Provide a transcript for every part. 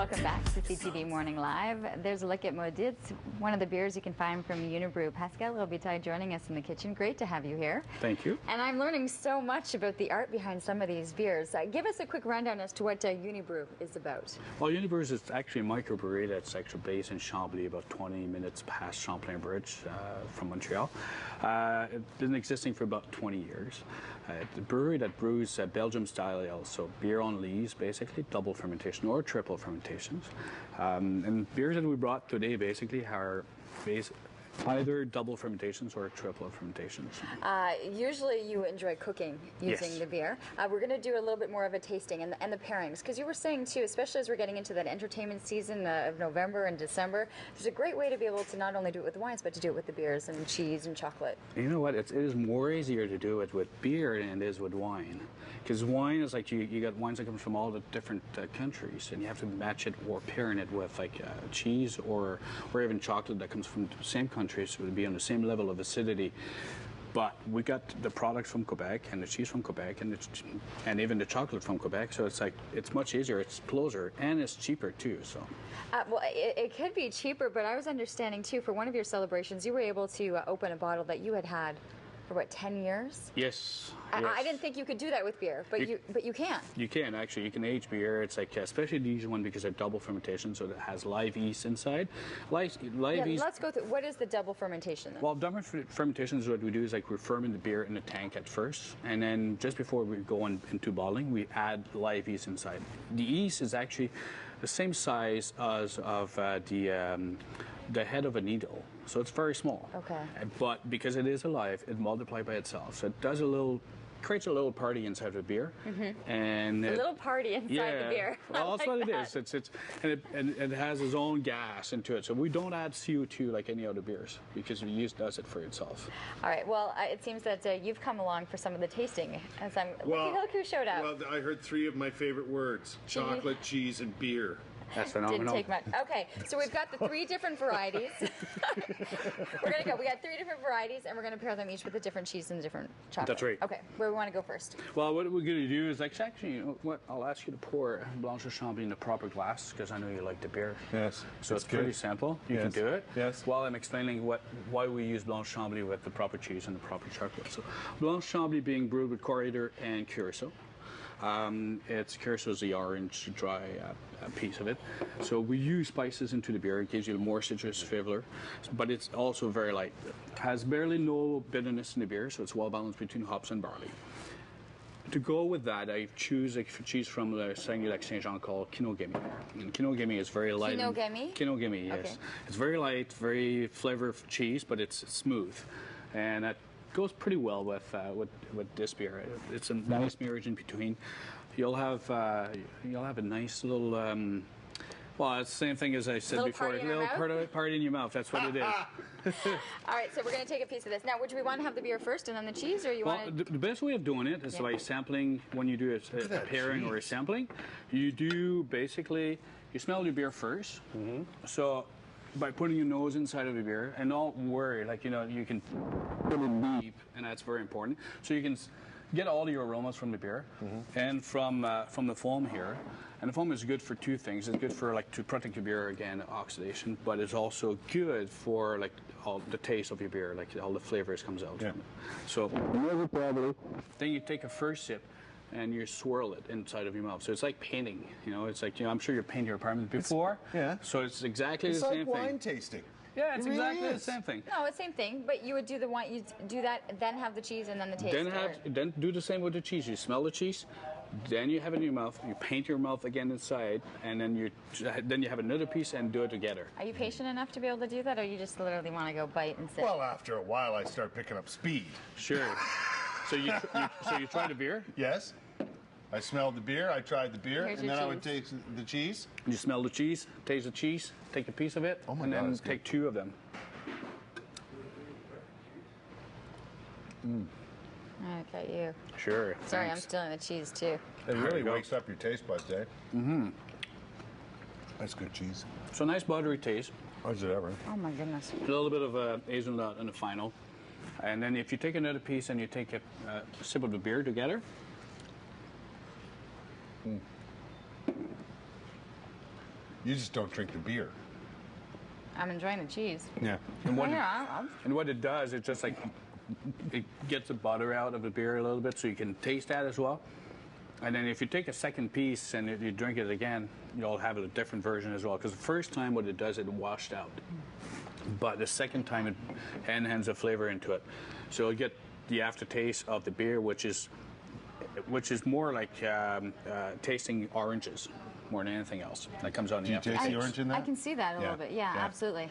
Welcome back to CTV Morning Live. There's a look at Maudit's, one of the beers you can find from Unibrew. Pascal Robitaille joining us in the kitchen. Great to have you here. Thank you. And I'm learning so much about the art behind some of these beers. Give us a quick rundown as to what Unibrew is about. Well, Unibrew is actually a microbrewery that's actually based in Chambly, about 20 minutes past Champlain Bridge from Montreal. It's been existing for about 20 years. It's a brewery that brews Belgium-style ale, so beer on lees, basically, double fermentation or triple fermentations. And beers that we brought today basically are either double fermentations or triple fermentations. Usually you enjoy cooking using the beer. We're going to do a little bit more of a tasting and the pairings, because you were saying too, especially as we're getting into that entertainment season of November and December, there's a great way to be able to not only do it with the wines, but to do it with the beers and cheese and chocolate. You know what? It is more easier to do it with beer than it is with wine, because wine is like you got wines that come from all the different countries, and you have to match it or pairing it with like cheese or even chocolate that comes from the same country. So it would be on the same level of acidity. But we got the products from Quebec and the cheese from Quebec and even the chocolate from Quebec. So it's like it's much easier, it's closer, and it's cheaper too. So well, it could be cheaper, but I was understanding too, for one of your celebrations, you were able to open a bottle that you had for what, 10 years? Yes. I didn't think you could do that with beer, but you can. You can actually. You can age beer. It's like especially these one because they're double fermentation, so it has live yeast inside. Live yeast. Let's go through. What is the double fermentation then? Well, double fermentation is what we do is like we ferment the beer in the tank at first, and then just before we go into bottling, we add live yeast inside. The yeast is actually the same size as of the head of a needle, so it's very small. Okay. But because it is alive, it multiplies by itself. So it does creates a little party inside of the beer, and a little party inside the beer. Well, that's what it is. And it has its own gas into it. So we don't add CO2 like any other beers because the yeast does it for itself. All right. Well, it seems that you've come along for some of the tasting. As look who showed up. Well, I heard three of my favorite words: chocolate, cheese, and beer. That's phenomenal. Didn't take much. Okay, so we've got the three different varieties. We're going to go. We got three different varieties, and we're going to pair them each with a different cheese and a different chocolate. That's right. Okay, where we want to go first? Well, what we're going to do is actually, you know what? I'll ask you to pour Blanche de Chambly in the proper glass because I know you like the beer. Yes. So it's pretty simple. You can do it. Yes. While I'm explaining why we use Blanche Chambly with the proper cheese and the proper chocolate. So Blanche Chambly being brewed with coriander and curacao. Curacao is the orange dry piece of it. So we use spices into the beer. It gives you more citrus flavor, but it's also very light. It has barely no bitterness in the beer, so it's well balanced between hops and barley. To go with that, I choose a cheese from the Saint-Jean called Kinogami. And Kinogami is very light. Kinogami? Kinogami, yes. Okay. It's very light, very flavorful cheese, but it's smooth. And that goes pretty well with this beer. It's a nice marriage in between. You'll have a nice little. Well, it's the same thing as I said before. A little party in your mouth. That's what it is. All right, so we're going to take a piece of this. Now, would we want to have the beer first and then the cheese, or you want to? The best way of doing it is by sampling. When you do a pairing or a sampling, you do basically you smell your beer first. So by putting your nose inside of the beer, and don't worry, like you can put it deep, and that's very important. So you can get all your aromas from the beer and from the foam here. And the foam is good for two things. It's good for to protect your beer against oxidation, but it's also good for all the taste of your beer, all the flavors comes out from it. So then you take a first sip and you swirl it inside of your mouth. So it's like painting, it's like, I'm sure you painted your apartment before. So it's exactly the same thing. It's like wine tasting. Yeah, it's exactly the same thing. No, it's the same thing, but you would do the wine, you do that, then have the cheese, and then the taste. Then do the same with the cheese. You smell the cheese, then you have it in your mouth, you paint your mouth again inside, and then you have another piece and do it together. Are you patient enough to be able to do that, or you just literally want to go bite and sit? Well, after a while, I start picking up speed. Sure. So you tried the beer? Yes. I smelled the beer, I tried the beer, and then I would taste the cheese. You smell the cheese, taste the cheese, take a piece of it, and then take two of them. Okay, you. Sure. Sorry, I'm stealing the cheese too. It really wakes up your taste buds, eh? That's good cheese. So nice buttery taste. How's it ever? Oh my goodness. A little bit of hazelnut in the final. And then if you take another piece and you take a sip of the beer together, You just don't drink the beer. I'm enjoying the cheese. Yeah. And what, Yeah, and what it does, it just like it gets the butter out of the beer a little bit, so you can taste that as well. And then if you take a second piece and you drink it again, you'll have a different version as well. Because the first time, what it does, it washed out. But the second time, it enhances the flavor into it. So you'll get the aftertaste of the beer, which is more like tasting oranges more than anything else. That comes on the Do you aftertaste. taste the orange in that? I can see that a little bit. Yeah, absolutely.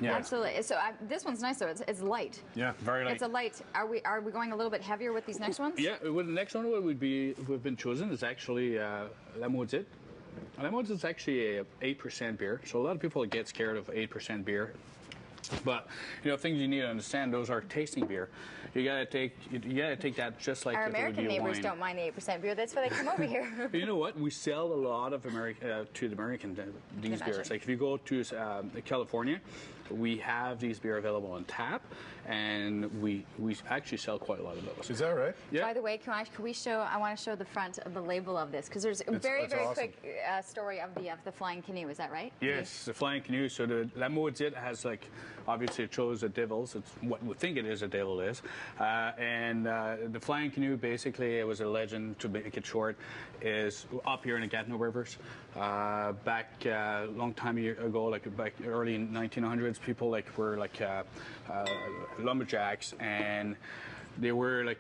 Yeah. Absolutely. So this one's nice though. It's light. Yeah. Very light. It's a light. Are we going a little bit heavier with these next ones? Yeah, well, the next one would be we've been chosen is actually La Maudite. La Maudite is actually a 8% beer, so a lot of people get scared of 8% beer. But things you need to understand, those are tasting beer. You gotta take that just like Our if it would American be a neighbors wine. don't mind the 8% beer. That's why they come over here. You know what? We sell a lot of to the American these imagine. beers. Like if you go to California, we have these beer available on tap, and we actually sell quite a lot of those. Is that right? Yeah. By the way, can we show? I want to show the front of the label of this because there's a very that's awesome. quick story of the flying canoe. Is that right? Yes, the flying canoe. So the La Maudite has obviously it shows the devils. It's what we think it is. A devil is, and the flying canoe basically it was a legend. To make it short, is up here in the Gatineau rivers. Back a long time ago, back early 1900s, people were lumberjacks, and they were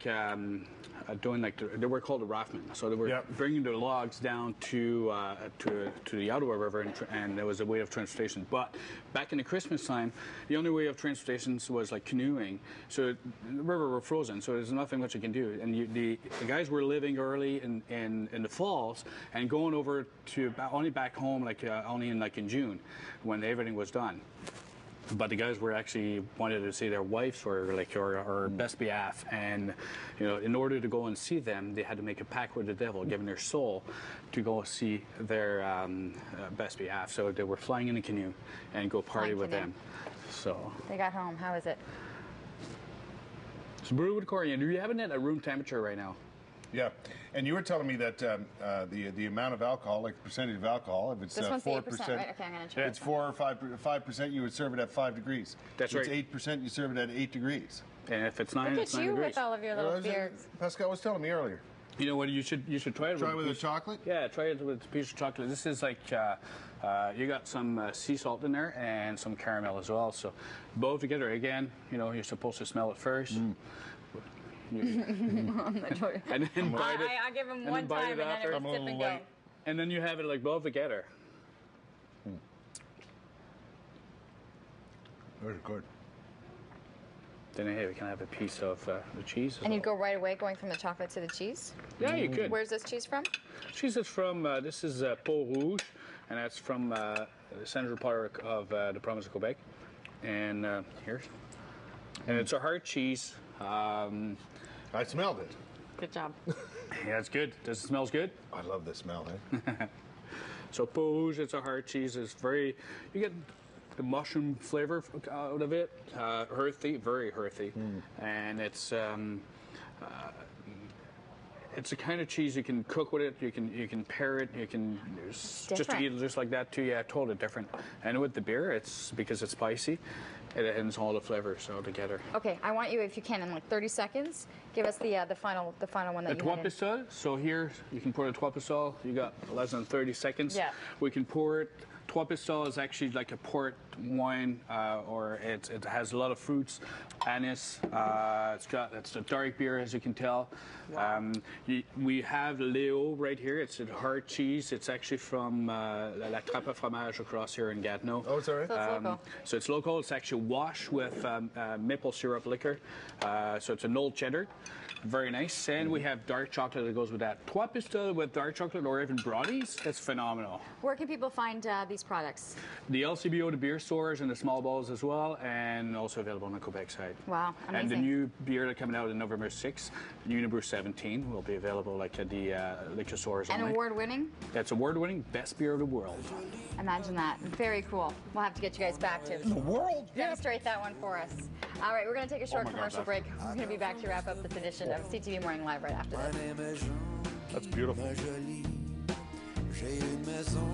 doing they were called the raftmen. So they were bringing the logs down to the Ottawa River, and there was a way of transportation. But back in the Christmas time, the only way of transportation was canoeing. So the river were frozen, so there's nothing much you can do. And the guys were living early in the falls and going over to only back home only in June when everything was done. But the guys were actually wanted to see their wives or best behalf, and in order to go and see them, they had to make a pact with the devil, giving their soul to go see their best behalf. So they were flying in a canoe and go party Flying with canoe. them. So They got home. How is it? it's brewed with coriander. You have it at room temperature right now. Yeah, and you were telling me that the amount of alcohol, the percentage of alcohol, if it's This one's 4%, 8%, right? Okay, I'm gonna check. it's 4 or 5%, you would serve it at 5 degrees. That's if right. It's 8%, you serve it at 8 degrees. And if it's 9, Look it's at 9 you degrees. with all of your little beards. Pascal was telling me earlier. You know what? You should try it. Try with a chocolate? Yeah, try it with a piece of chocolate. This is you got some sea salt in there and some caramel as well. So both together. Again, you're supposed to smell it first. And then bite it. I give him and one then bite time it and then after. every sip and go. And then you have it both together. Very good. Then hey, we can have a piece of the cheese. as And you'd well. go right away going from the chocolate to the cheese? Yeah, you could. Where's this cheese from? Cheese is from, this is Pont Rouge, and that's from the central part of the province of Quebec. And here's, and it's a hard cheese. I smelled it. Good job. Yeah, it's good. Does it smells good? I love the smell, So Pont Rouge, it's a hard cheese. It's very, you get the mushroom flavor out of it. Earthy, very earthy, and it's the kind of cheese you can cook with it. You can pair it. You can just different. eat it just like that too. Yeah, totally different. And with the beer, it's because it's spicy. It ends all the flavors all together. Okay, I want you, if you can, in 30 seconds, give us the final one that The you had Trois in. Pistoles. So here you can pour the Trois Pistoles. You got less than 30 seconds. Yeah. We can pour it. Trois Pistoles is actually like a port wine, or it has a lot of fruits, anise. It's a dark beer, as you can tell. Wow. We have Léo right here. It's a hard cheese. It's actually from La Trappe à Fromage across here in Gatineau. Oh, it's all right. So it's local. So it's local. It's actually washed with maple syrup liquor. So it's an old cheddar. Very nice. And we have dark chocolate that goes with that. Trois Pistoles with dark chocolate or even Brodies. That's phenomenal. Where can people find these products? The LCBO, the beer stores, and the small balls as well, and also available on the Quebec side. Wow, And the amazing. new beer that coming out on November 6th, Unibrew 17, will be available at the liquor stores And only. award-winning? That's award-winning, best beer of the world. Imagine that. Very cool. We'll have to get you guys back to The world? demonstrate that one for us. All right, we're going to take a short commercial break. We're going to be back to wrap up this edition of CTV Morning Live right after this. That's beautiful. J'ai une maison